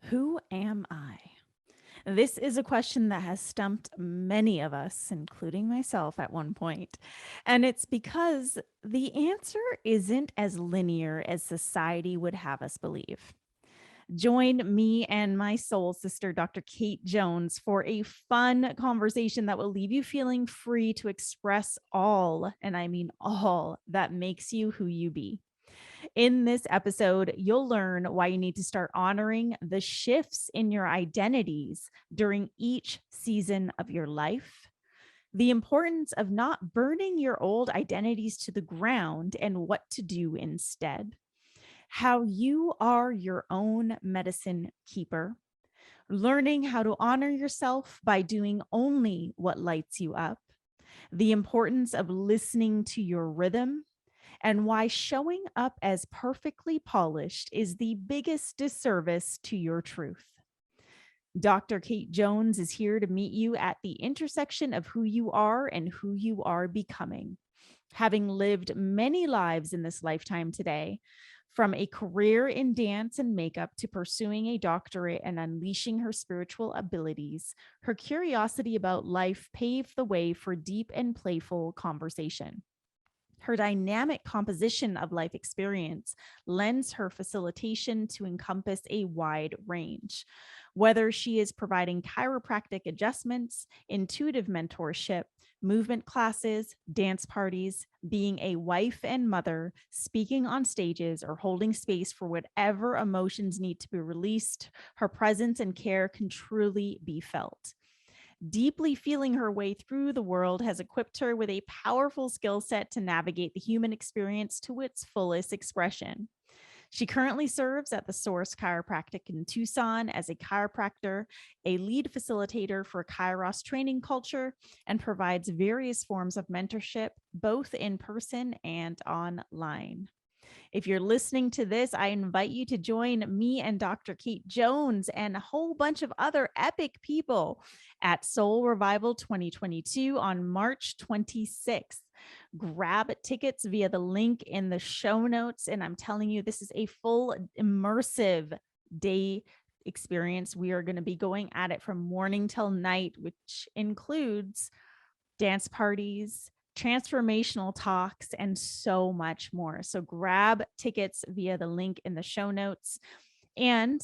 Who am I? This is a question that has stumped many of us, including myself at one point. And it's because the answer isn't as linear as society would have us believe. Join me and my soul sister, Dr. Kate Jones, for a fun conversation that will leave you feeling free to express all, and I mean all, that makes you who you be. In this episode, you'll learn why you need to start honoring the shifts in your identities during each season of your life, the importance of not burning your old identities to the ground and what to do instead, how you are your own medicine keeper, learning how to honor yourself by doing only what lights you up, the importance of listening to your rhythm, and why showing up as perfectly polished is the biggest disservice to your truth. Dr. Kate Jones is here to meet you at the intersection of who you are and who you are becoming. Having lived many lives in this lifetime today, from a career in dance and makeup to pursuing a doctorate and unleashing her spiritual abilities, her curiosity about life paved the way for deep and playful conversation. Her dynamic composition of life experience lends her facilitation to encompass a wide range. Whether she is providing chiropractic adjustments, intuitive mentorship, movement classes, dance parties, being a wife and mother, speaking on stages, or holding space for whatever emotions need to be released, her presence and care can truly be felt. Deeply feeling her way through the world has equipped her with a powerful skill set to navigate the human experience to its fullest expression. She currently serves at the Source Chiropractic in Tucson as a chiropractor, a lead facilitator for Kairos training culture, and provides various forms of mentorship, both in person and online. If you're listening to this, I invite you to join me and Dr. Kate Jones and a whole bunch of other epic people at Soul Revival 2022 on March 26th. Grab tickets via the link in the show notes. And I'm telling you, this is a full immersive day experience. We are going to be going at it from morning till night, which includes dance parties, transformational talks, and so much more. So grab tickets via the link in the show notes. And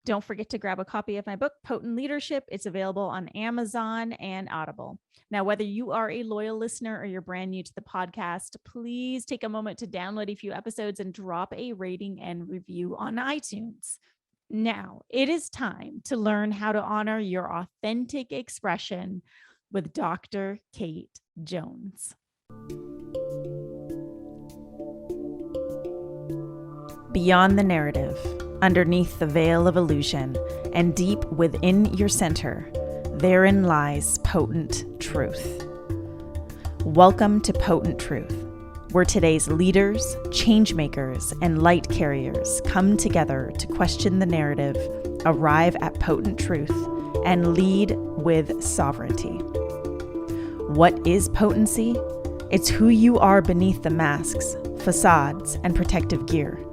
don't forget to grab a copy of my book, Potent Leadership. It's available on Amazon and Audible. Now, whether you are a loyal listener or you're brand new to the podcast, please take a moment to download a few episodes and drop a rating and review on iTunes. Now, it is time to learn how to honor your authentic expression with Dr. Kate Jones. Beyond the narrative, underneath the veil of illusion, and deep within your center, therein lies potent truth. Welcome to Potent Truth, where today's leaders, changemakers, and light carriers come together to question the narrative, arrive at potent truth, and lead with sovereignty. What is potency? It's who you are beneath the masks, facades, and protective gear.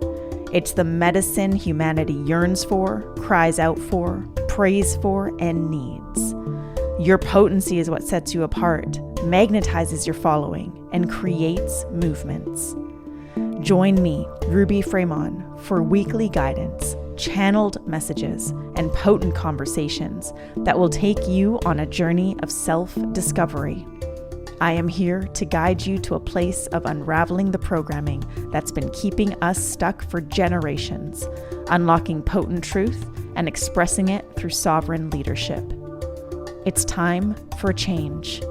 It's the medicine humanity yearns for, cries out for, prays for, and needs. Your potency is what sets you apart, magnetizes your following, and creates movements. Join me, Ruby Fremon, for weekly guidance, channeled messages, and potent conversations that will take you on a journey of self-discovery. I am here to guide you to a place of unraveling the programming that's been keeping us stuck for generations, unlocking potent truth and expressing it through sovereign leadership. It's time for change.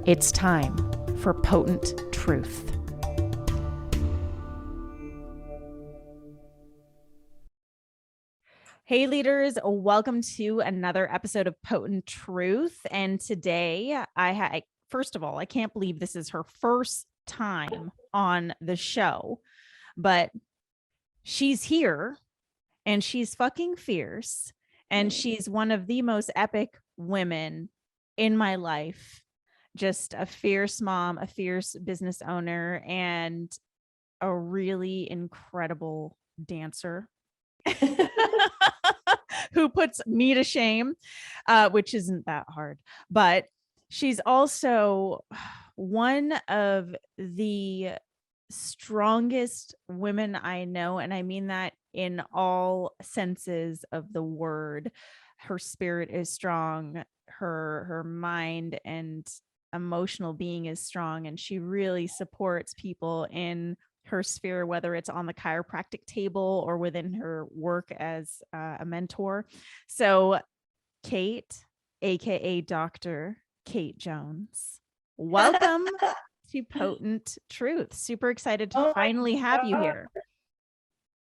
It's time for potent truth. Hey leaders, welcome to another episode of Potent Truth. And today first of all, I can't believe this is her first time on the show, but she's here and she's fucking fierce. And she's one of the most epic women in my life. Just a fierce mom, a fierce business owner, and a really incredible dancer who puts me to shame, which isn't that hard. But she's also one of the strongest women I know. And I mean that in all senses of the word. Her spirit is strong, her mind and emotional being is strong, and she really supports people in her sphere, whether it's on the chiropractic table or within her work as a mentor. So Kate, aka Dr. Kate Jones, welcome to Potent Truth. Super excited to Oh my finally have you God. here.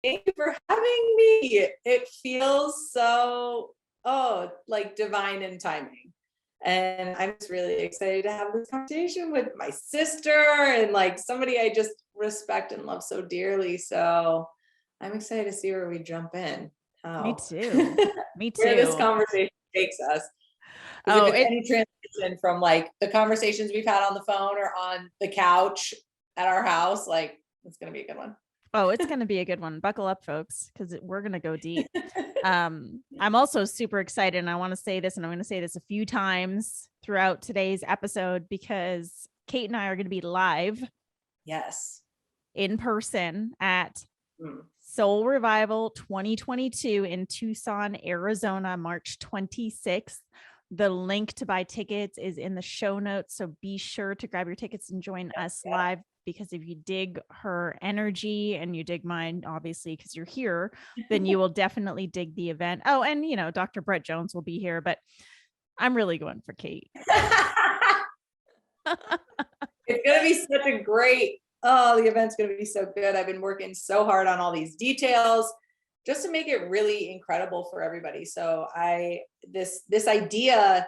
Thank you for having me. It feels so, like divine in timing. And I'm just really excited to have this conversation with my sister and like somebody I just respect and love so dearly. So I'm excited to see where we jump in. Me too. Me Where this too. conversation takes us. Because Oh, if it's any transition from like the conversations we've had on the phone or on the couch at our house, like it's going to be a good one. Oh, it's going to be a good one. Buckle up, folks, because we're going to go deep. I'm also super excited, and I want to say this, and I'm going to say this a few times throughout today's episode, because Kate and I are going to be live. Yes. In person at Soul Revival 2022 in Tucson, Arizona, March 26th. The link to buy tickets is in the show notes. So be sure to grab your tickets and join us live, because if you dig her energy and you dig mine, obviously, because you're here, then you will definitely dig the event. Oh, and Dr. Brett Jones will be here, but I'm really going for Kate. It's going to be such a great, the event's going to be so good. I've been working so hard on all these details just to make it really incredible for everybody. So this idea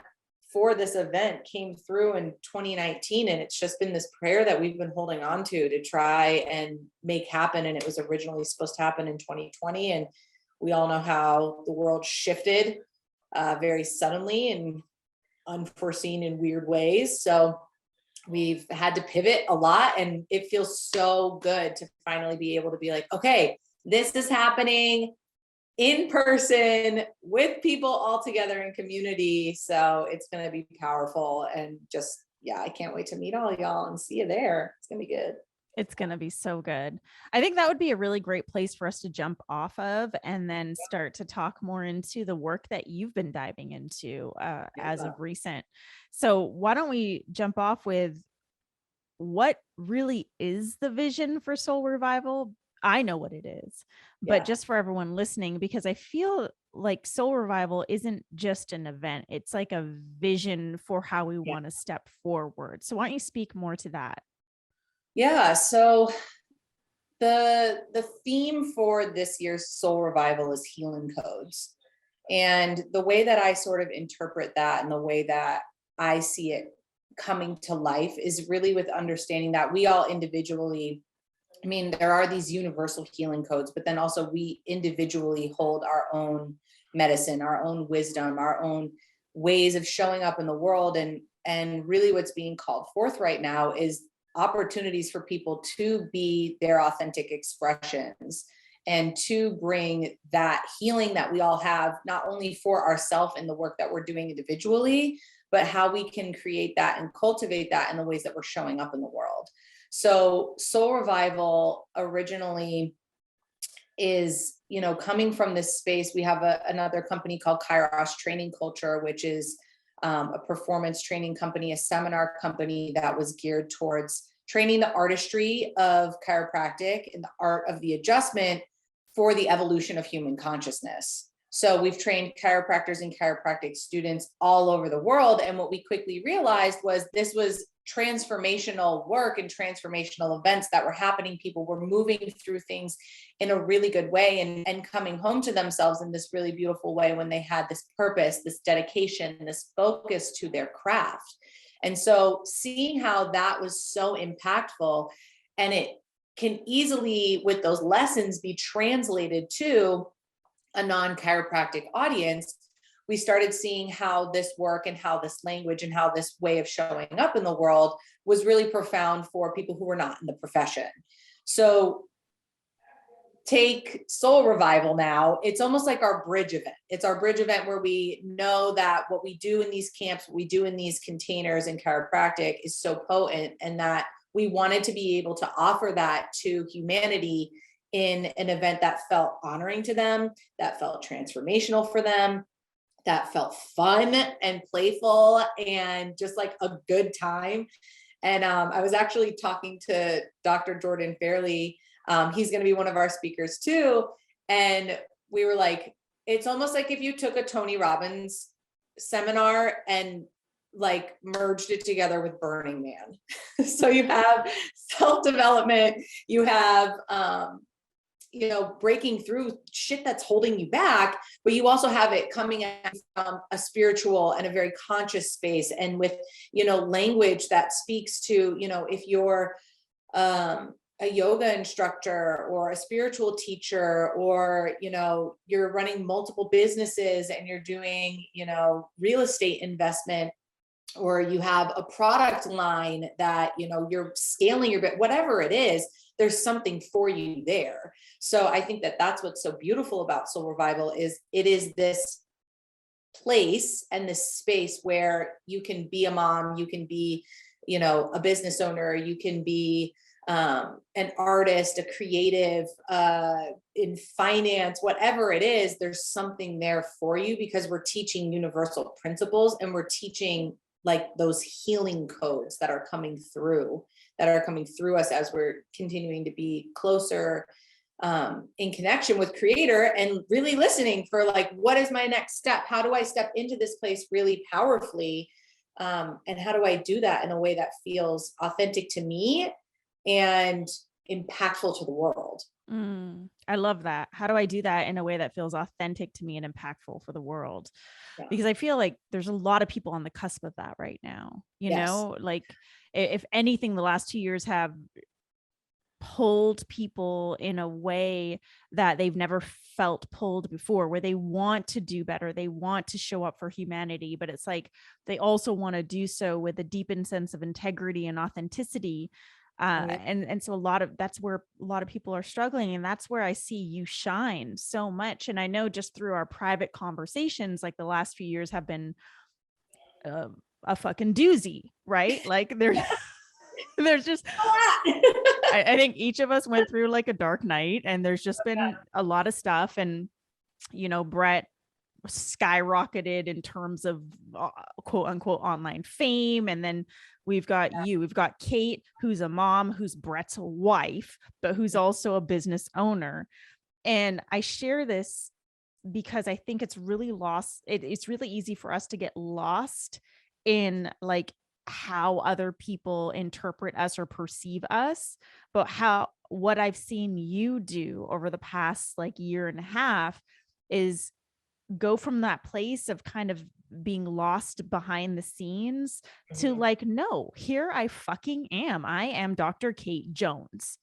for this event came through in 2019, and it's just been this prayer that we've been holding on to try and make happen. And it was originally supposed to happen in 2020. And we all know how the world shifted very suddenly and unforeseen in weird ways. So we've had to pivot a lot, and it feels so good to finally be able to be like, okay, this is happening in person with people all together in community. So it's going to be powerful, and just, I can't wait to meet all y'all and see you there. It's going to be good. It's going to be so good. I think that would be a really great place for us to jump off of and then start to talk more into the work that you've been diving into as of recent. So why don't we jump off with what really is the vision for Soul Revival? I know what it is, but just for everyone listening, because I feel like Soul Revival isn't just an event. It's like a vision for how we want to step forward. So why don't you speak more to that? Yeah. So the theme for this year's Soul Revival is healing codes. And the way that I sort of interpret that and the way that I see it coming to life is really with understanding that we all individually, there are these universal healing codes, but then also we individually hold our own medicine, our own wisdom, our own ways of showing up in the world. And really what's being called forth right now is opportunities for people to be their authentic expressions and to bring that healing that we all have, not only for ourselves in the work that we're doing individually, but how we can create that and cultivate that in the ways that we're showing up in the world. So Soul Revival originally is, coming from this space. We have another company called Kairos Training Culture, which is a performance training company, a seminar company that was geared towards training the artistry of chiropractic and the art of the adjustment for the evolution of human consciousness. So we've trained chiropractors and chiropractic students all over the world. And what we quickly realized was this was transformational work and transformational events that were happening. People were moving through things in a really good way and coming home to themselves in this really beautiful way when they had this purpose, this dedication, this focus to their craft. And so seeing how that was so impactful, and it can easily, with those lessons, be translated to a non-chiropractic audience, we started seeing how this work and how this language and how this way of showing up in the world was really profound for people who were not in the profession. So take Soul Revival now, it's almost like our bridge event. It's our bridge event where we know that what we do in these camps, what we do in these containers in chiropractic is so potent, and that we wanted to be able to offer that to humanity in an event that felt honoring to them, that felt transformational for them, that felt fun and playful and just like a good time. And I was actually talking to Dr. Jordan Fairley. He's going to be one of our speakers too. And we were like, it's almost like if you took a Tony Robbins seminar and like merged it together with Burning Man. So you have self-development, you have, breaking through shit that's holding you back, but you also have it coming from a spiritual and a very conscious space, and with, language that speaks to, if you're a yoga instructor or a spiritual teacher, or, you're running multiple businesses and you're doing, real estate investment, or you have a product line that, you're scaling your bit, whatever it is, there's something for you there. So I think that that's what's so beautiful about Soul Revival is it is this place and this space where you can be a mom, you can be, a business owner, you can be an artist, a creative, in finance, whatever it is, there's something there for you, because we're teaching universal principles, and we're teaching like those healing codes that are coming through us as we're continuing to be closer in connection with Creator, and really listening for like, what is my next step? How do I step into this place really powerfully? And how do I do that in a way that feels authentic to me and impactful to the world? I love that. How do I do that in a way that feels authentic to me and impactful for the world? Yeah. Because I feel like there's a lot of people on the cusp of that right now, Yes. like if anything, the last 2 years have pulled people in a way that they've never felt pulled before, where they want to do better. They want to show up for humanity, but it's like they also want to do so with a deepened sense of integrity and authenticity. And so that's where a lot of people are struggling. And that's where I see you shine so much. And I know just through our private conversations, like the last few years have been a fucking doozy, right? Like there's just, I think each of us went through like a dark night, and there's just been a lot of stuff. And, Brett skyrocketed in terms of quote unquote online fame. And then we've got Kate, who's a mom, who's Brett's wife, but who's also a business owner. And I share this because I think it's really it's really easy for us to get lost in like how other people interpret us or perceive us, but what I've seen you do over the past like year and a half is go from that place of kind of being lost behind the scenes to like, no, here I fucking am. I am Dr. Kate Jones.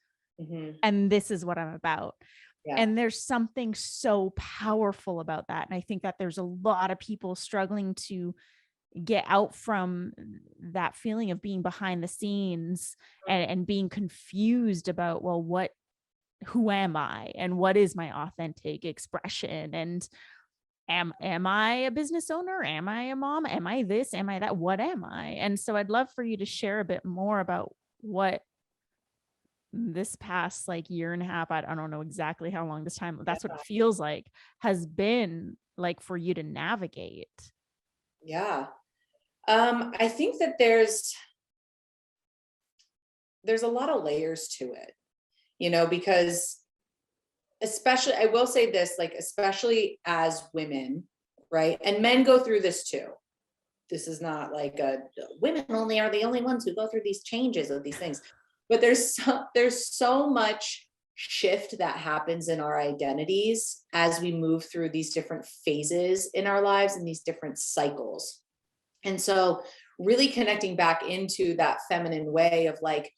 And this is what I'm about. Yeah. And there's something so powerful about that. And I think that there's a lot of people struggling to get out from that feeling of being behind the scenes and being confused about, well, who am I and what is my authentic expression? And am I a business owner? Am I a mom? Am I this? Am I that? What am I? And so I'd love for you to share a bit more about what this past like year and a half, I don't know exactly how long this time, that's what it feels like, has been like for you to navigate. Yeah. I think that there's a lot of layers to it, because especially, I will say this, like, especially as women, right? And men go through this too. This is not like women only are the only ones who go through these changes of these things, but there's so much shift that happens in our identities as we move through these different phases in our lives and these different cycles. And so really connecting back into that feminine way of like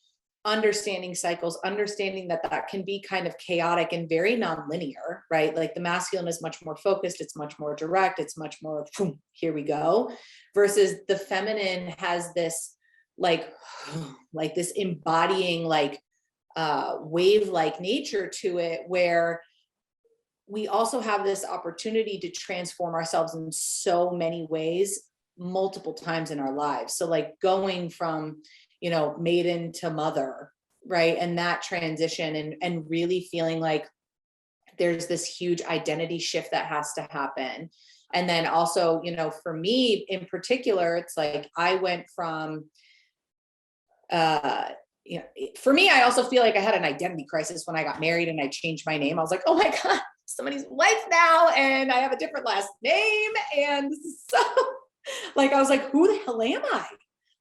understanding cycles, understanding that can be kind of chaotic and very nonlinear, right? Like the masculine is much more focused, it's much more direct, it's much more, here we go, versus the feminine has this like this embodying like wave-like nature to it, where we also have this opportunity to transform ourselves in so many ways multiple times in our lives. So like going from, maiden to mother, right? And that transition, and really feeling like there's this huge identity shift that has to happen. And then also, for me in particular, it's like I went from uh for me, I also feel like I had an identity crisis when I got married and I changed my name. I was like, oh my God, somebody's wife now, and I have a different last name. And this is so like, I was like, who the hell am I?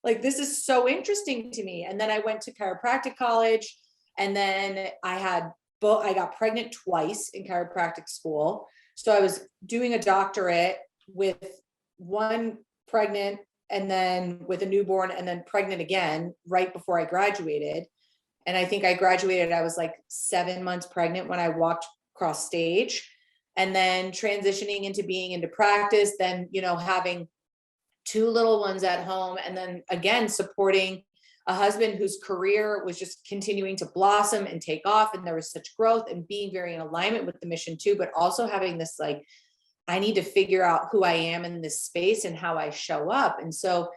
Like, this is so interesting to me. And then I went to chiropractic college, and then I got pregnant twice in chiropractic school. So I was doing a doctorate with one pregnant, and then with a newborn, and then pregnant again right before I graduated. And I think I graduated, I was like 7 months pregnant when I walked across stage, and then transitioning into being into practice, then, having two little ones at home, and then again supporting a husband whose career was just continuing to blossom and take off, and there was such growth, and being very in alignment with the mission too, but also having this like, I need to figure out who I am in this space and how I show up. And so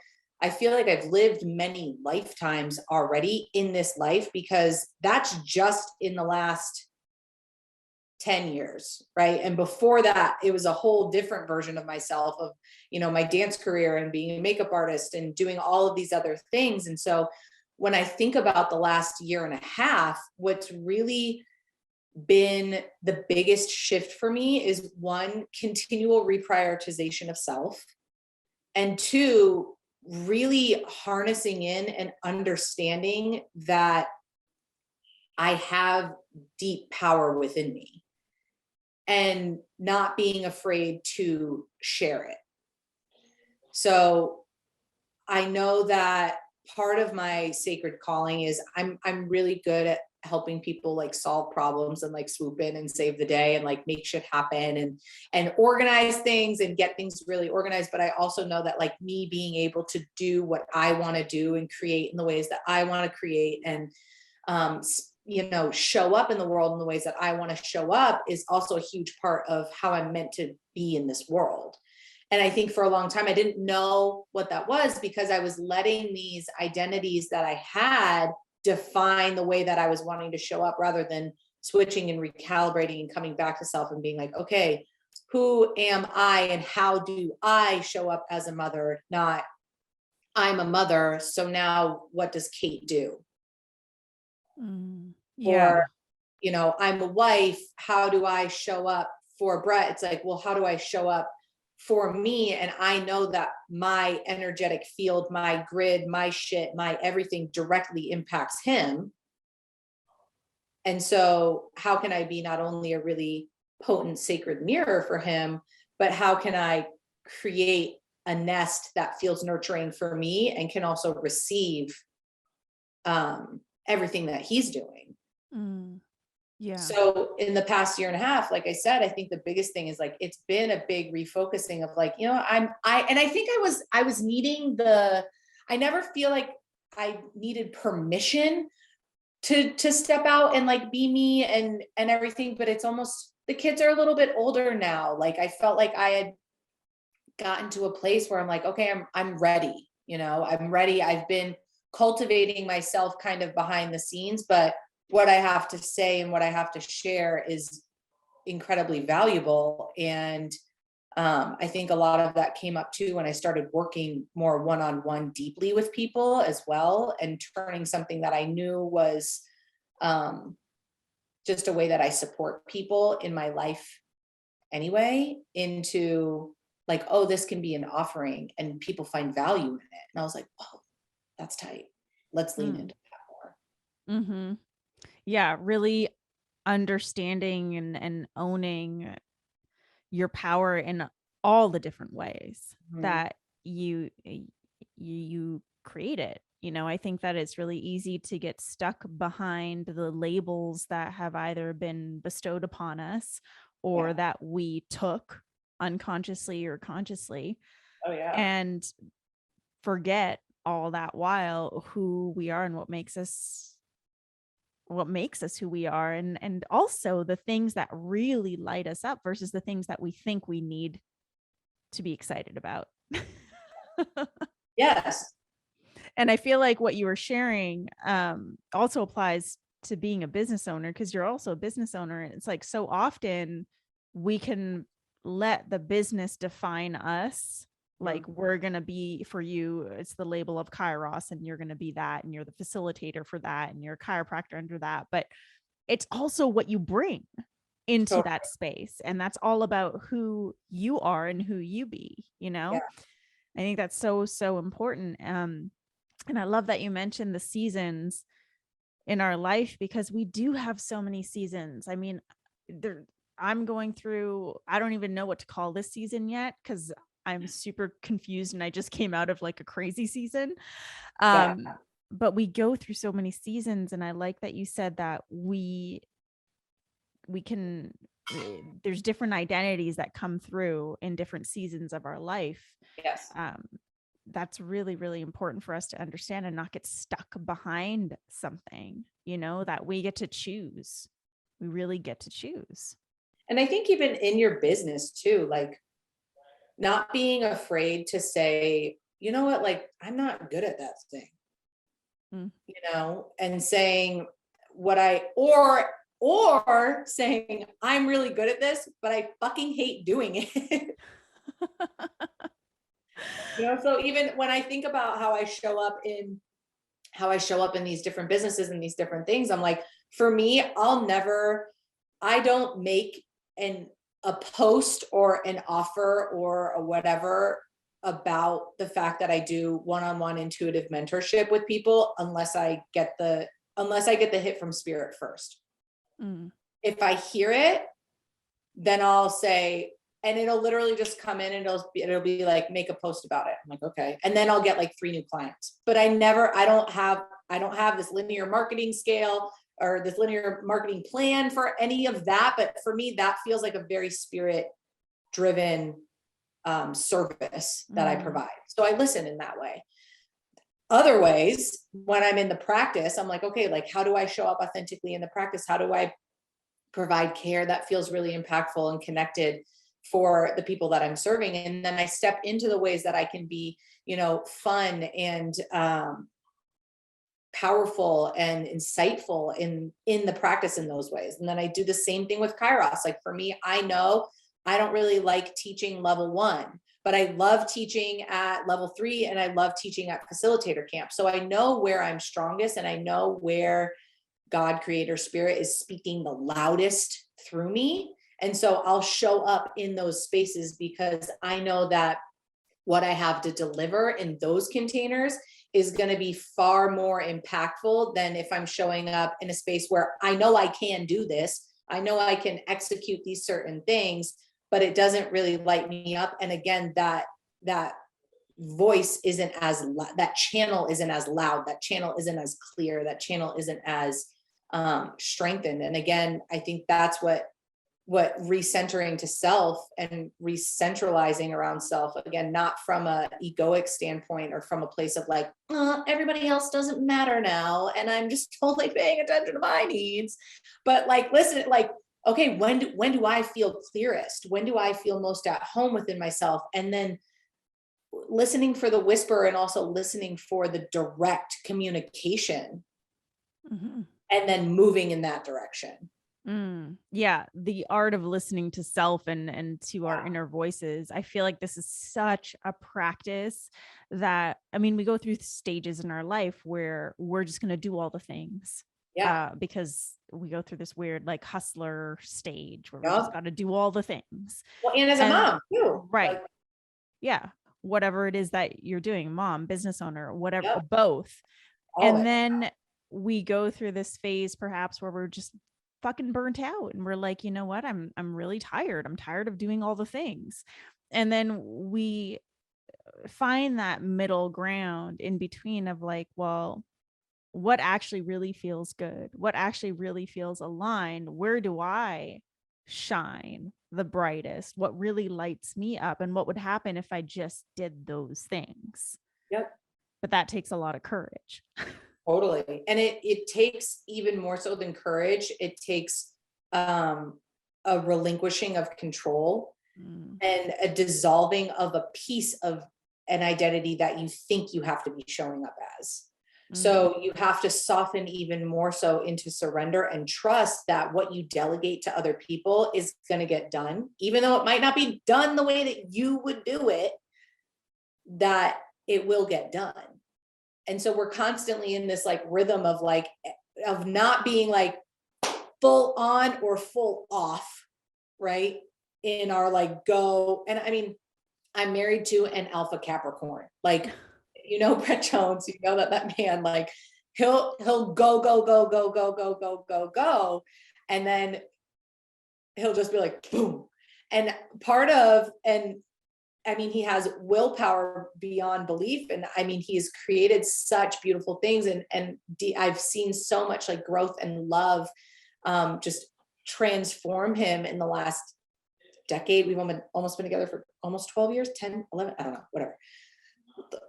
I feel like I've lived many lifetimes already in this life, because that's just in the last 10 years, right? And before that, it was a whole different version of myself, of, my dance career and being a makeup artist and doing all of these other things. And so when I think about the last year and a half, what's really been the biggest shift for me is, one, continual reprioritization of self, and two, really harnessing in and understanding that I have deep power within me, and not being afraid to share it. So I know that part of my sacred calling is I'm really good at helping people like solve problems and like swoop in and save the day and like make shit happen, and organize things and get things really organized. But I also know that like me being able to do what I want to do and create in the ways that I want to create, and show up in the world in the ways that I want to show up, is also a huge part of how I'm meant to be in this world. And I think for a long time, I didn't know what that was, because I was letting these identities that I had define the way that I was wanting to show up, rather than switching and recalibrating and coming back to self and being like, okay, who am I and how do I show up as a mother? Not, I'm a mother, so now what does Kate do? Yeah. Or, I'm a wife, how do I show up for Brett? It's like, well, how do I show up for me? And I know that my energetic field, my grid, my shit, my everything directly impacts him. And so how can I be not only a really potent sacred mirror for him, but how can I create a nest that feels nurturing for me and can also receive everything that he's doing? Yeah. So in the past year and a half, like I said, I think the biggest thing is like, it's been a big refocusing of like, I think I was needing I never feel like I needed permission to step out and like be me and everything, but it's almost, the kids are a little bit older now. Like I felt like I had gotten to a place where I'm like, okay, I'm ready. I'm ready. I've been cultivating myself kind of behind the scenes, but what I have to say and what I have to share is incredibly valuable. And I think a lot of that came up too when I started working more one-on-one deeply with people as well, and turning something that I knew was just a way that I support people in my life anyway, into like, oh, this can be an offering and people find value in it. And I was like, oh, that's tight. Let's lean into that more. Mm-hmm. Yeah. Really understanding and owning your power in all the different ways Mhm. that you create it. I think that it's really easy to get stuck behind the labels that have either been bestowed upon us or Yeah. that we took unconsciously or consciously, Oh yeah. and forget all that while who we are and what makes us what makes us who we are, and also the things that really light us up versus the things that we think we need to be excited about. Yes. And I feel like what you were sharing also applies to being a business owner, because you're also a business owner. And it's like so often we can let the business define us. Like, Mhm. we're going to be, for you, it's the label of Kairos, and you're going to be that, and you're the facilitator for that, and you're a chiropractor under that. But it's also what you bring into Totally. that space. And that's all about who you are and who you be, you Yeah. know? I think that's so, so important. And I love that you mentioned the seasons in our life, because we do have so many seasons. I mean, there I'm going through, I don't even know what to call this season yet, because I'm super confused and I just came out of like a crazy season. Yeah. But we go through so many seasons, and I like that you said that we can there's different identities that come through in different seasons of our life. Yes. um, that's really, really important for us to understand and not get stuck behind something, that we get to choose. We really get to choose. And I think even in your business too, like not being afraid to say, you know what, like I'm not good at that thing, Mm. and saying what or saying I'm really good at this, but I fucking hate doing it. So even when I think about how I show up in these different businesses and these different things, I'm like, for me, I don't make an a post or an offer or a whatever about the fact that I do one-on-one intuitive mentorship with people unless I get the hit from spirit first. Mm. If I hear it, then I'll say, and it'll literally just come in and it'll be like, make a post about it. I'm like, okay. And then I'll get like 3 new clients. But I don't have this linear marketing scale or this linear marketing plan for any of that. But for me, that feels like a very spirit driven service that I Mm. provide. So I listen in that way. Other ways, when I'm in the practice, I'm like, okay, like how do I show up authentically in the practice? How do I provide care that feels really impactful and connected for the people that I'm serving? And then I step into the ways that I can be, fun and powerful and insightful in the practice in those ways. And then I do the same thing with Kairos. Like for me, I know I don't really like teaching level 1, but I love teaching at level 3 and I love teaching at facilitator camp. So I know where I'm strongest and I know where God, creator, spirit is speaking the loudest through me. And so I'll show up in those spaces because I know that what I have to deliver in those containers is going to be far more impactful than if I'm showing up in a space where I know I can do this. I know I can execute these certain things, but it doesn't really light me up. And again, that voice isn't that channel isn't as loud, that channel isn't as clear, that channel isn't as strengthened. And again, I think that's what recentering to self and recentralizing around self, again, not from a egoic standpoint or from a place of like, everybody else doesn't matter now and I'm just totally paying attention to my needs, but like, listen, like, okay, when do I feel clearest, when do I feel most at home within myself, and then listening for the whisper and also listening for the direct communication, Mhm. and then moving in that direction. Yeah, the art of listening to self and to our Yeah. inner voices. I feel like this is such a practice that, I mean, we go through stages in our life where we're just going to do all the things, Yeah. because we go through this weird like hustler stage where we just Yep. got to do all the things. Well, and as a And mom too, right, like, yeah, whatever it is that you're doing, mom, business owner, whatever, yep, both. all of And it. then we go through this phase perhaps where we're just fucking burnt out and we're like, you know what? I'm really tired. I'm tired of doing all the things. And then we find that middle ground in between of like, well, what actually really feels good? What actually really feels aligned? Where do I shine the brightest? What really lights me up? And what would happen if I just did those things? Yep. But that takes a lot of courage. Totally. And it takes even more so than courage. It takes a relinquishing of control Mm, and a dissolving of a piece of an identity that you think you have to be showing up as. mm, So you have to soften even more so into surrender and trust that what you delegate to other people is going to get done, even though it might not be done the way that you would do it, that it will get done. And so we're constantly in this like rhythm of like, of not being like full on or full off, right? In our like go. And I mean, I'm married to an alpha Capricorn. Like, you know, Brett Jones, you know that man, like he'll go, go, go, go, go, go, go, go, go. And then he'll just be like, boom. And part of, and I mean, he has willpower beyond belief. And I mean, he's created such beautiful things. And I've seen so much like growth and love just transform him in the last decade. We've almost been together for almost 12 years, 10, 11, I don't know, whatever,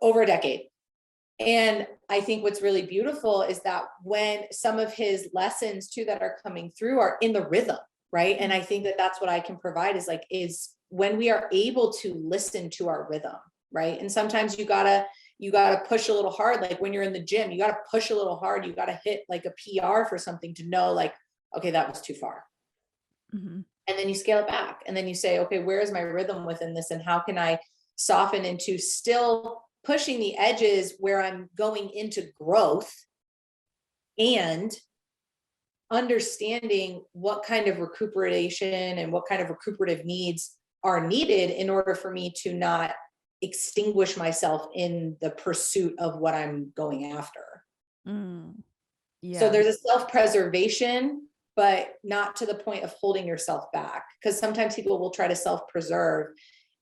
over a decade. And I think what's really beautiful is that when some of his lessons too that are coming through are in the rhythm, right? And I think that that's what I can provide is when we are able to listen to our rhythm, right? And sometimes you gotta push a little hard. Like when you're in the gym, you gotta push a little hard. You gotta hit like a PR for something to know like, okay, that was too far. mhm, And then you scale it back. And then you say, okay, where is my rhythm within this? And how can I soften into still pushing the edges where I'm going into growth and understanding what kind of recuperation and what kind of recuperative needs are needed in order for me to not extinguish myself in the pursuit of what I'm going after. mm. So Yeah. there's a self-preservation, but not to the point of holding yourself back. Because sometimes people will try to self-preserve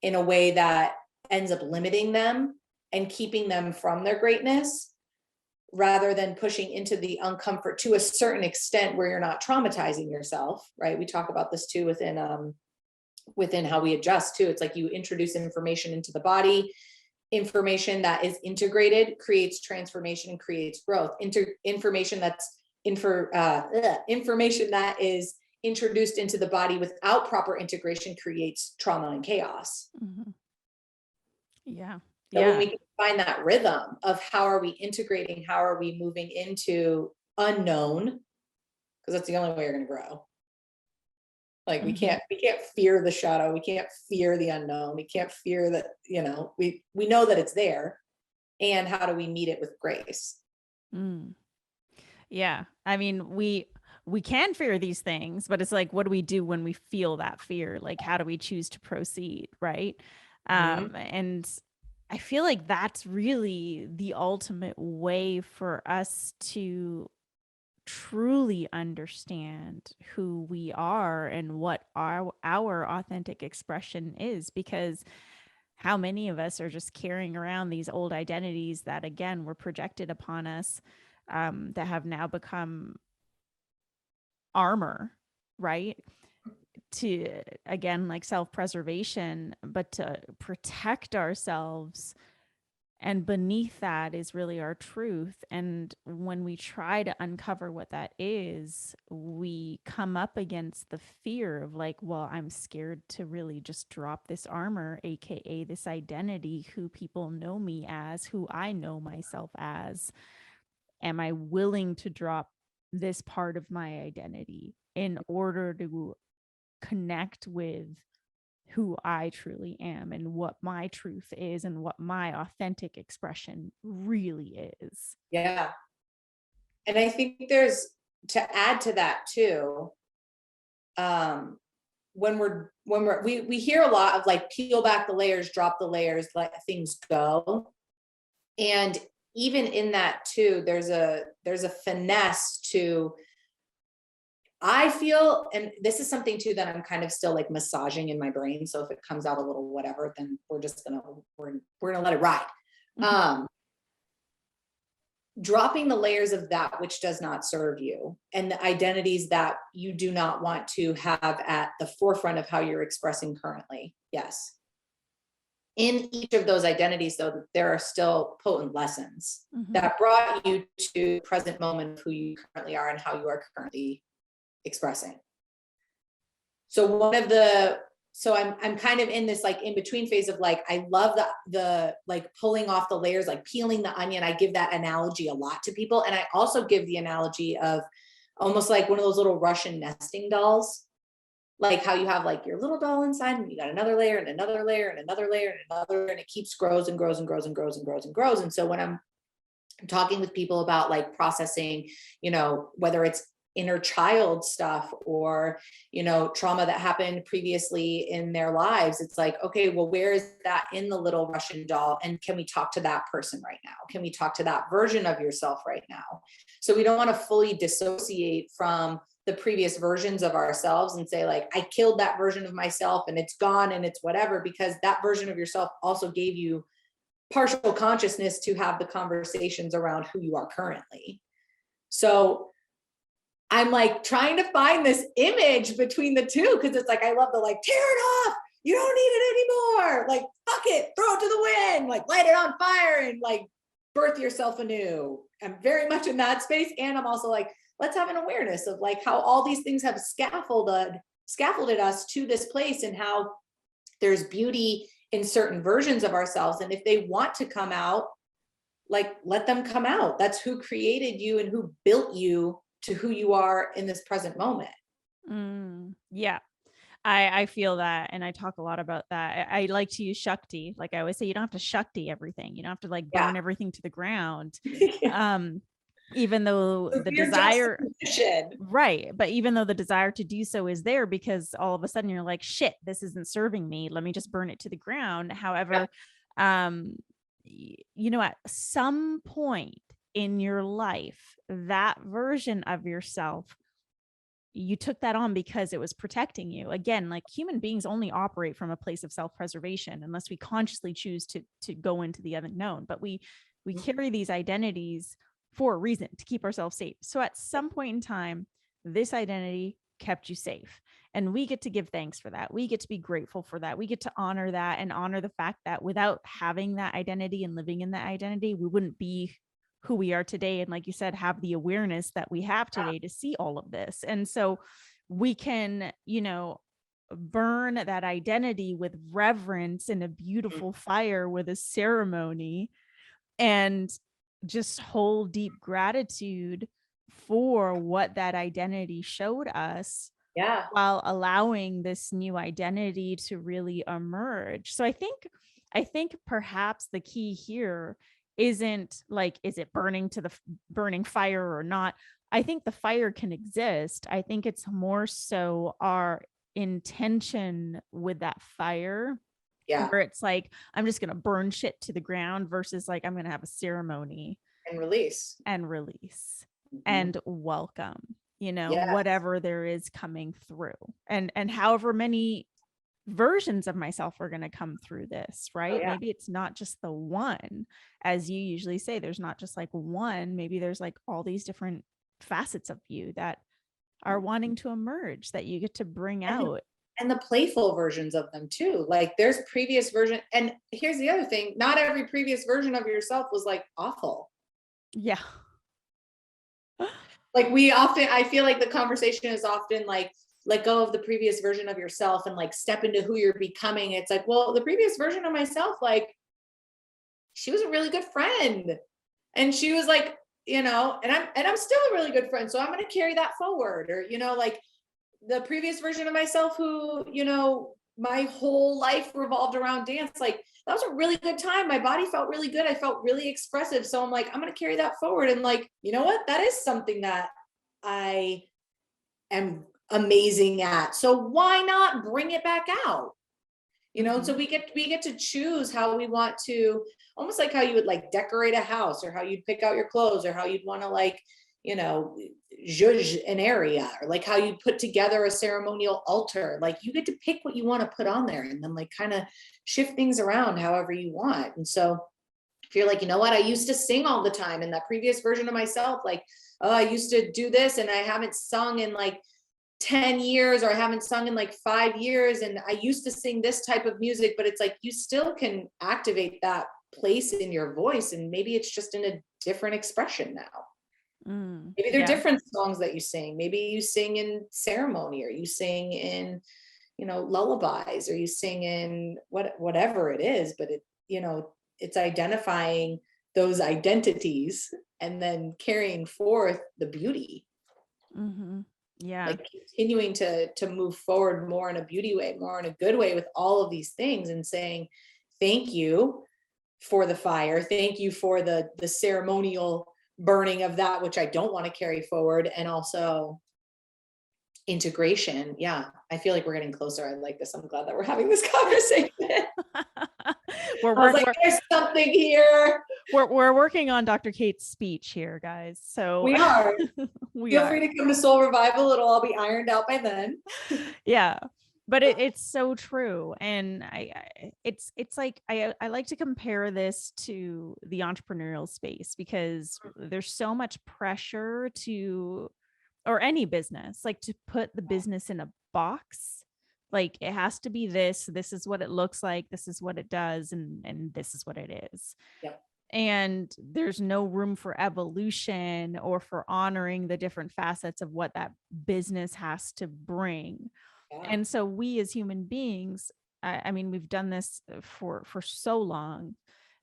in a way that ends up limiting them and keeping them from their greatness, rather than pushing into the uncomfort to a certain extent where you're not traumatizing yourself, right? We talk about this too within how we adjust too. It's like you introduce information into the body. Information that is integrated creates transformation and creates growth. Information that is introduced into the body without proper integration creates trauma and chaos. Mhm. Yeah. So when Yeah. we can find that rhythm of how are we integrating, how are we moving into unknown, because that's the only way you're going to grow. Like Mhm. we can't fear the shadow, we can't fear the unknown, we can't fear that, we know that it's there. And how do we meet it with grace? Mm. Yeah. I mean, we can fear these things, but it's like, what do we do when we feel that fear? Like, how do we choose to proceed, right? Mm-hmm. And I feel like that's really the ultimate way for us to truly understand who we are and what our authentic expression is, because how many of us are just carrying around these old identities that again were projected upon us, that have now become armor, right? To again, like self-preservation, but to protect ourselves. And beneath that is really our truth. And when we try to uncover what that is, we come up against the fear of like, well, I'm scared to really just drop this armor, AKA this identity, who people know me as, who I know myself as. Am I willing to drop this part of my identity in order to connect with who I truly am and what my truth is and what my authentic expression really is? Yeah. And I think there's, to add to that too, um, we hear a lot of like peel back the layers, drop the layers, let things go. And even in that too, there's a finesse to, I feel, and this is something too that I'm kind of still like massaging in my brain. So if it comes out a little whatever, then we're gonna let it ride. Mhm. Um, Dropping the layers of that which does not serve you and the identities that you do not want to have at the forefront of how you're expressing currently. Yes. in each of those identities, though, there are still potent lessons Mhm. that brought you to the present moment of who you currently are and how you are currently expressing. So I'm kind of in this like in between phase of like, I love the like pulling off the layers, like peeling the onion. I give that analogy a lot to people. And I also give the analogy of almost like one of those little Russian nesting dolls, like how you have like your little doll inside and you got another layer and another layer and another layer and another, and it keeps grows and grows and grows and grows and grows and grows. And so when I'm talking with people about like processing, whether it's inner child stuff or, trauma that happened previously in their lives, it's like, okay, well, where is that in the little Russian doll? And can we talk to that person right now? Can we talk to that version of yourself right now? So we don't want to fully dissociate from the previous versions of ourselves and say like, I killed that version of myself and it's gone and it's whatever, because that version of yourself also gave you partial consciousness to have the conversations around who you are currently. So I'm like trying to find this image between the two, because it's like I love the like tear it off, you don't need it anymore, like fuck it, throw it to the wind, like light it on fire and like birth yourself anew. I'm very much in that space. And I'm also like, let's have an awareness of like how all these things have scaffolded us to this place, and how there's beauty in certain versions of ourselves. And if they want to come out, like let them come out. That's who created you and who built you to who you are in this present moment. Yeah. I feel that. And I talk a lot about that. I like to use Shakti. Like I always say, you don't have to Shakti everything. You don't have to like Yeah. burn everything to the ground. Even though So the your desire, juxtaposition. right. But even though the desire to do so is there, because all of a sudden you're like, shit, this isn't serving me. Let me just burn it to the ground. However, at some point in your life, that version of yourself, you took that on because it was protecting you. Again, like human beings only operate from a place of self-preservation unless we consciously choose to go into the unknown. But we carry these identities for a reason, to keep ourselves safe. So at some point in time, this identity kept you safe. And we get to give thanks for that. We get to be grateful for that. We get to honor that and honor the fact that without having that identity and living in that identity, we wouldn't be who we are today. And like you said, have the awareness that we have today to see all of this. And so we can, burn that identity with reverence in a beautiful fire with a ceremony, and just hold deep gratitude for what that identity showed us, Yeah. while allowing this new identity to really emerge. So I think perhaps the key here isn't like, is it burning to the burning fire or not? I think the fire can exist. I think it's more so our intention with that fire, Yeah. where it's like, I'm just going to burn shit to the ground versus like, I'm going to have a ceremony And release. and release Mhm. and welcome, Yes. whatever there is coming through, and however many versions of myself are going to come through this, right? Yeah. Maybe it's not just the one, as you usually say, there's not just like one, maybe there's like all these different facets of you that are wanting to emerge, that you get to bring out. And the playful versions of them too. Like there's previous version. And here's the other thing. Not every previous version of yourself was like awful. Yeah. Like I feel like the conversation is often like, let go of the previous version of yourself and like step into who you're becoming. It's like, well, the previous version of myself, like she was a really good friend. And she was like, and I'm still a really good friend. So I'm going to carry that forward. Or, like the previous version of myself who, my whole life revolved around dance. Like that was a really good time. My body felt really good. I felt really expressive. So I'm like, I'm going to carry that forward. And like, you know what? That is something that I am amazing at. So why not bring it back out? So we get to choose how we want to, almost like how you would like decorate a house, or how you'd pick out your clothes, or how you'd want to like, zhuzh an area, or like how you put together a ceremonial altar. Like you get to pick what you want to put on there, and then like kind of shift things around however you want. And so if you're like, you know what, I used to sing all the time, and that previous version of myself, like, oh, I used to do this and I haven't sung in like 10 years, or I haven't sung in like 5 years. And I used to sing this type of music, but it's like, you still can activate that place in your voice. And maybe it's just in a different expression now. Maybe there are Yeah. different songs that you sing. Maybe you sing in ceremony, or you sing in, lullabies, or you sing in whatever it is, but it's identifying those identities and then carrying forth the beauty, Yeah. like continuing to move forward more in a beauty way, more in a good way with all of these things, and saying, thank you for the fire. Thank you for the ceremonial burning of that which I don't want to carry forward. And also integration. Yeah. I feel like we're getting closer. I like this. I'm glad that we're having this conversation. we're, I was work, like, we're, there's something here. we're working on Dr. Kate's speech here, guys. So We are. we Feel are. free to come to Soul Revival. It'll all be ironed out by then. Yeah. But it's so true. And it's like, I like to compare this to the entrepreneurial space, because there's so much pressure or any business, like to put the business in a box. Like it has to be this is what it looks like, this is what it does, and this is what it is. Yep. And there's no room for evolution or for honoring the different facets of what that business has to bring. Yeah. And so we as human beings, I mean, we've done this for so long.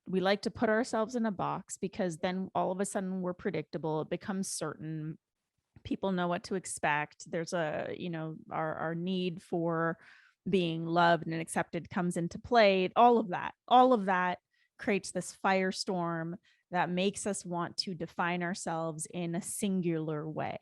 We like to put ourselves in a box, because then all of a sudden we're predictable. It becomes certain. People know what to expect. There's our need for being loved and accepted comes into play. All of that creates this firestorm that makes us want to define ourselves in a singular way,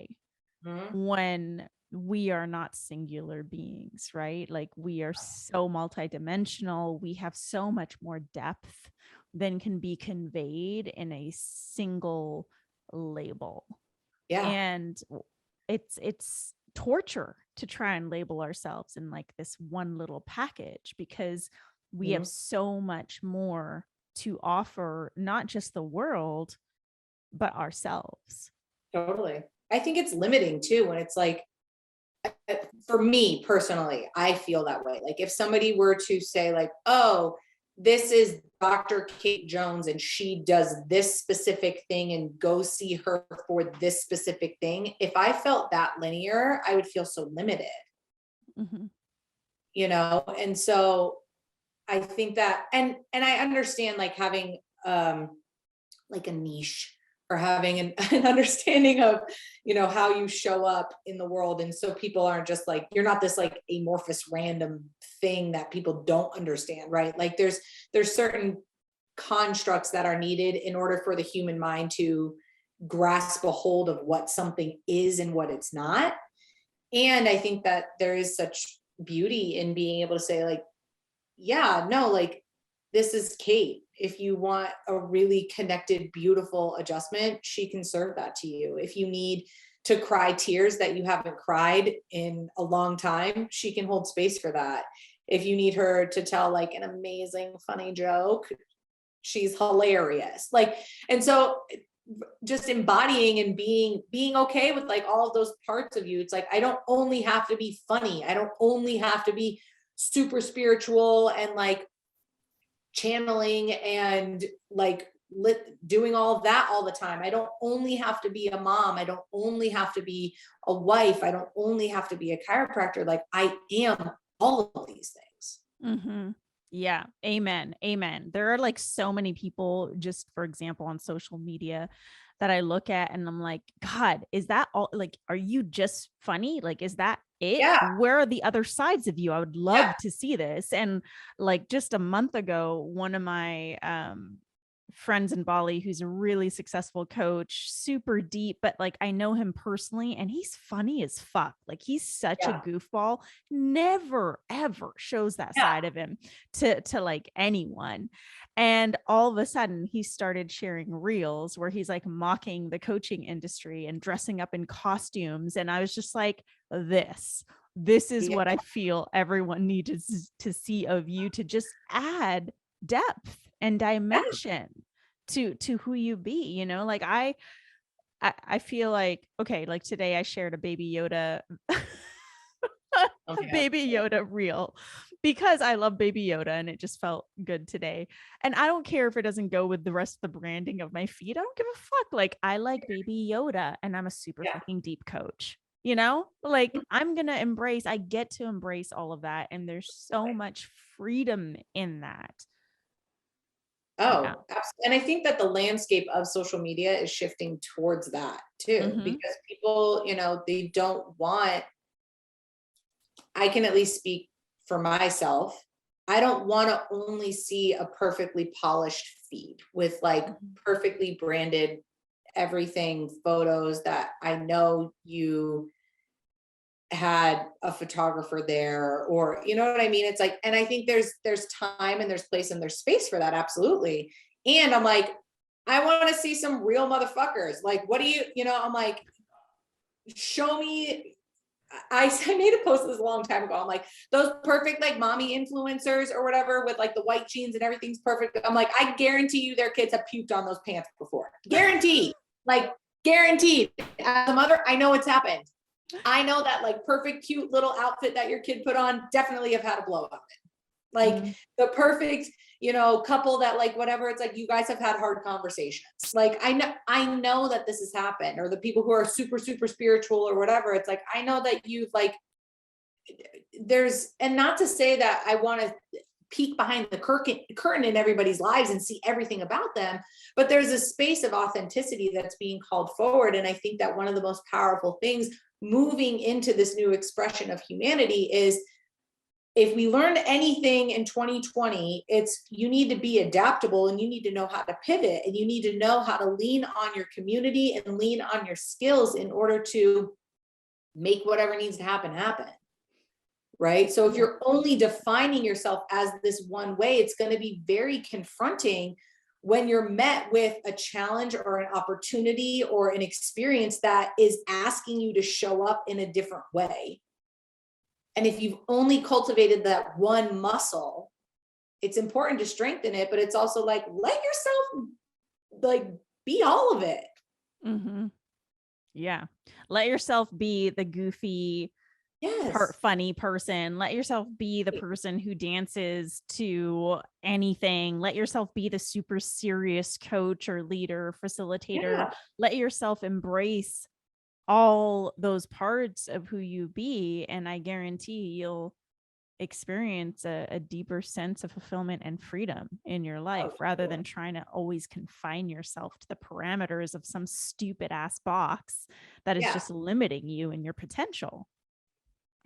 when we are not singular beings, right? Like we are so multidimensional. We have so much more depth than can be conveyed in a single label. Yeah. And it's torture to try and label ourselves in like this one little package, because we have so much more to offer, not just the world, but ourselves. Totally. I think it's limiting too, when it's like, for me personally, I feel that way. Like if somebody were to say like, oh, this is Dr. Kate Jones and she does this specific thing, and go see her for this specific thing. If I felt that linear, I would feel so limited, And so I think that, and I understand like having like a niche, or having an understanding of how you show up in the world, and so people aren't just like, you're not this like amorphous random thing that people don't understand, right? Like there's certain constructs that are needed in order for the human mind to grasp a hold of what something is and what it's not. And I think that there is such beauty in being able to say like, yeah, no, like this is Kate. If you want a really connected, beautiful adjustment, she can serve that to you. If you need to cry tears that you haven't cried in a long time, she can hold space for that. If you need her to tell like an amazing, funny joke, she's hilarious. Like, and so just embodying and being okay with like all of those parts of you. It's like, I don't only have to be funny. I don't only have to be super spiritual and like channeling and like doing all of that all the time. I don't only have to be a mom. I don't only have to be a wife. I don't only have to be a chiropractor. Like I am all of these things. Yeah. Amen. There are like so many people, just for example, on social media that I look at and I'm like, God, is that all? Like, are you just funny? Like, is that it? Yeah. Where are the other sides of you? I would love to see this. And like just a month ago, one of my friends in Bali, who's a really successful coach, super deep, but like I know him personally and he's funny as fuck. Like he's such a goofball, never ever shows that side of him to like anyone. And all of a sudden he started sharing reels where he's like mocking the coaching industry and dressing up in costumes. And I was just like, this is what I feel everyone needs to see of you, to just add depth and dimension to who you be, like I feel like, okay, like today I shared a Baby Yoda Okay. Baby Yoda reel, because I love Baby Yoda and it just felt good today. And I don't care if it doesn't go with the rest of the branding of my feed. I don't give a fuck. Like, I like Baby Yoda and I'm a super Yeah. fucking deep coach. You know, like I'm going to embrace, I get to embrace all of that. And there's so much freedom in that. Yeah. Oh, and I think that the landscape of social media is shifting towards that too, Mm-hmm. because people, they don't want, I can at least speak for myself. I don't want to only see a perfectly polished feed with like perfectly branded everything photos that I know you had a photographer there, or you know what I mean? It's like, and I think there's time and there's place and there's space for that, absolutely. And I'm like, I want to see some real motherfuckers. Like, what do I'm like, show me. I made a post this a long time ago. I'm like, those perfect like mommy influencers or whatever with like the white jeans and everything's perfect. I'm like, I guarantee you their kids have puked on those pants before. Guaranteed. Like guaranteed. As a mother, I know it's happened. I know that like perfect, cute little outfit that your kid put on definitely have had a blow up. Like the perfect, couple that like whatever, it's like you guys have had hard conversations. Like I know that this has happened, or the people who are super, super spiritual or whatever. It's like, I know that you've like, and not to say that I want to peek behind the curtain in everybody's lives and see everything about them, but there's a space of authenticity that's being called forward. And I think that one of the most powerful things moving into this new expression of humanity is, if we learned anything in 2020, it's you need to be adaptable and you need to know how to pivot and you need to know how to lean on your community and lean on your skills in order to make whatever needs to happen happen. Right? So if you're only defining yourself as this one way, it's going to be very confronting when you're met with a challenge or an opportunity or an experience that is asking you to show up in a different way. And if you've only cultivated that one muscle, it's important to strengthen it, but it's also like, let yourself like be all of it. Mm-hmm. Yeah. Let yourself be the goofy, Yes. funny person. Let yourself be the person who dances to anything. Let yourself be the super serious coach or leader, facilitator. Yeah. Let yourself embrace all those parts of who you be. And I guarantee you'll experience a deeper sense of fulfillment and freedom in your life, rather than trying to always confine yourself to the parameters of some stupid ass box that is just limiting you and your potential.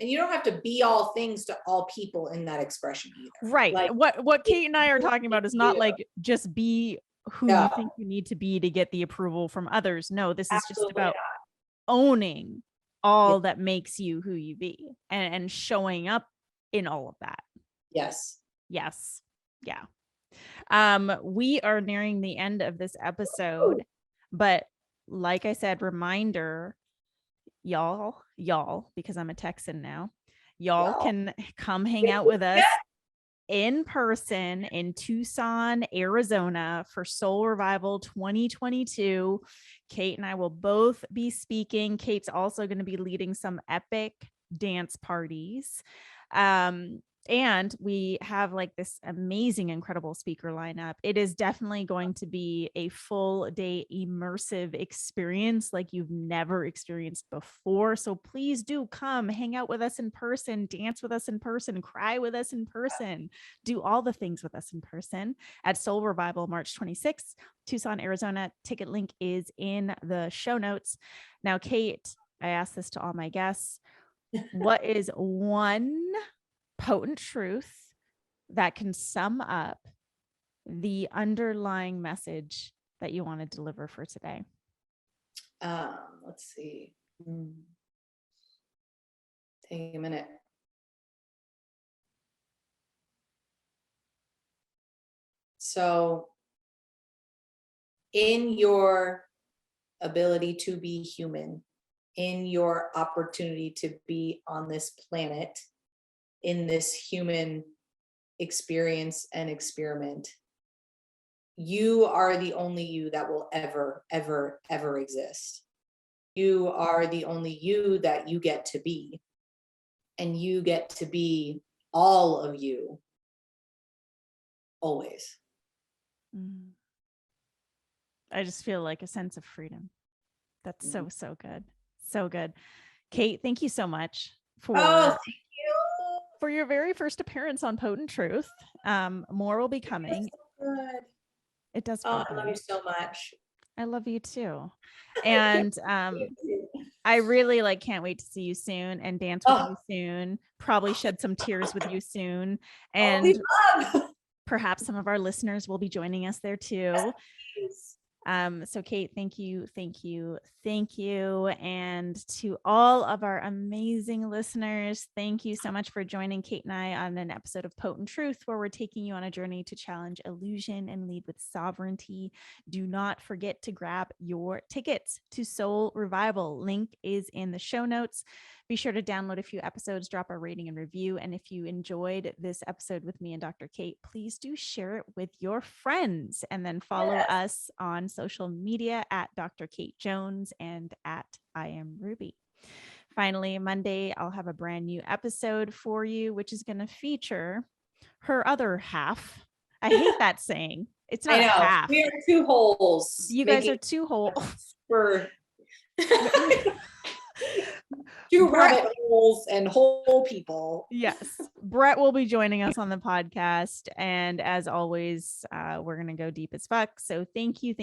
And you don't have to be all things to all people in that expression either. Right. Like, What Kate and I are talking about is not like just be who you think you need to be to get the approval from others. No, this is just about owning all that makes you who you be, and showing up in all of that. Yes. Yes. Yeah. We are nearing the end of this episode, but like I said, reminder, y'all, because I'm a Texan now, y'all can come hang out with us in person in Tucson, Arizona for Soul Revival 2022. Kate and I will both be speaking. Kate's also going to be leading some epic dance parties. And we have like this amazing, incredible speaker lineup. It is definitely going to be a full day immersive experience like you've never experienced before. So please do come hang out with us in person, dance with us in person, cry with us in person, do all the things with us in person at Soul Revival, March 26th, Tucson, Arizona. Ticket link is in the show notes. Now, Kate, I asked this to all my guests. What is one potent truth that can sum up the underlying message that you want to deliver for today? Let's see. Take a minute. So, in your ability to be human, in your opportunity to be on this planet, in this human experience and experiment, you are the only you that will ever, ever, ever exist. You are the only you that you get to be. and you get to be all of you always. Mm. I just feel like a sense of freedom. That's Mm-hmm. so good. So good. Kate, thank you so much Oh, for thank you. your very first appearance on Potent Truth. More will be coming. So good. It does Oh, feel I love good. you so much. I love you too. And I really can't wait to see you soon and dance with you soon. Probably shed some tears with you soon. And perhaps some of our listeners will be joining us there too. Yes, So Kate, thank you. And to all of our amazing listeners, thank you so much for joining Kate and I on an episode of Potent Truth, where we're taking you on a journey to challenge illusion and lead with sovereignty. Do not forget to grab your tickets to Soul Revival. Link is in the show notes. Be sure to download a few episodes, drop a rating and review. And if you enjoyed this episode with me and Dr. Kate, please do share it with your friends, and then follow us on social media at Dr. Kate Jones and at I Am Ruby. Finally, Monday, I'll have a brand new episode for you, which is going to feature her other half. I hate that saying. It's not I know. a half. We are two holes. You guys are two holes. For two rabbit holes and whole people. Yes. Brett will be joining us on the podcast. And as always, we're going to go deep as fuck. So thank you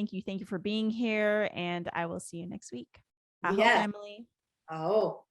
for being here. And I will see you next week. Aho, Yeah. family. Oh.